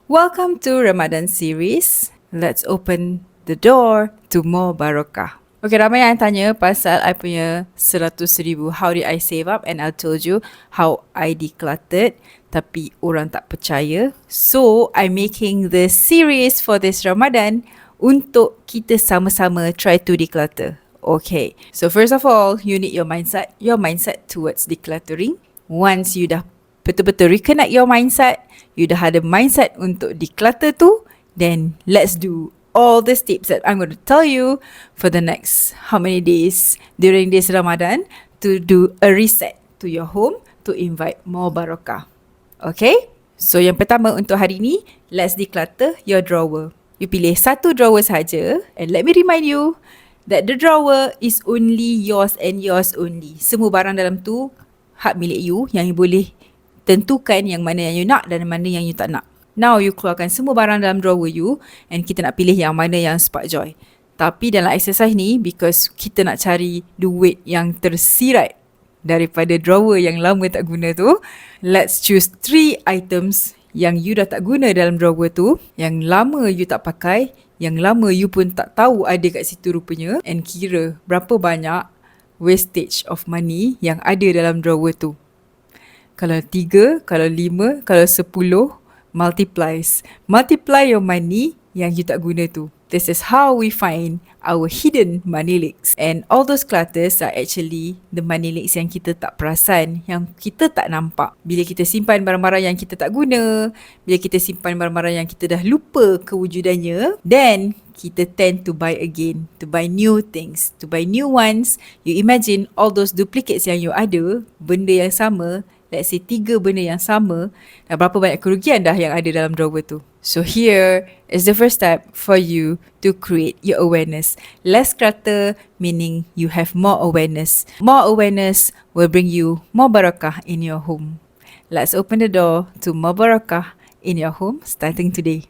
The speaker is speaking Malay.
Welcome to Ramadan series. Let's open the door to more barakah. Okay, ramai yang tanya pasal I punya 100,000, how did I save up, and I told you how I decluttered, tapi orang tak percaya. So, I'm making this series for this Ramadan untuk kita sama-sama try to declutter. Okay, so first of all, you need your mindset towards decluttering. Once you dah betul-betul reconnect your mindset, you dah ada mindset untuk declutter tu, then let's do all the tips that I'm going to tell you for the next how many days during this Ramadan to do a reset to your home to invite more barakah. Okay? So yang pertama untuk hari ni, let's declutter your drawer. You pilih satu drawer saja, and let me remind you that the drawer is only yours and yours only. Semua barang dalam tu hak milik you, yang you boleh tentukan yang mana yang you nak dan mana yang you tak nak. Now you keluarkan semua barang dalam drawer you, and kita nak pilih yang mana yang spark joy. Tapi dalam exercise ni, because kita nak cari duit yang tersirat daripada drawer yang lama tak guna tu, let's choose 3 items yang you dah tak guna dalam drawer tu, yang lama you tak pakai, yang lama you pun tak tahu ada kat situ rupanya, and kira berapa banyak wastage of money yang ada dalam drawer tu. Kalau 3, kalau 5, kalau 10, multiply your money yang you tak guna tu. This is how we find our hidden money leaks. And all those clutters are actually the money leaks yang kita tak perasan, yang kita tak nampak. Bila kita simpan barang-barang yang kita tak guna, bila kita simpan barang-barang yang kita dah lupa kewujudannya, then kita tend to buy again, to buy new things, to buy new ones. You imagine all those duplicates yang you ada, benda yang sama, let's say 3 benda yang sama, dan berapa banyak kerugian dah yang ada dalam drawer tu. So here is the first step for you to create your awareness. Less clutter meaning you have more awareness. More awareness will bring you more barakah in your home. Let's open the door to more barakah in your home starting today.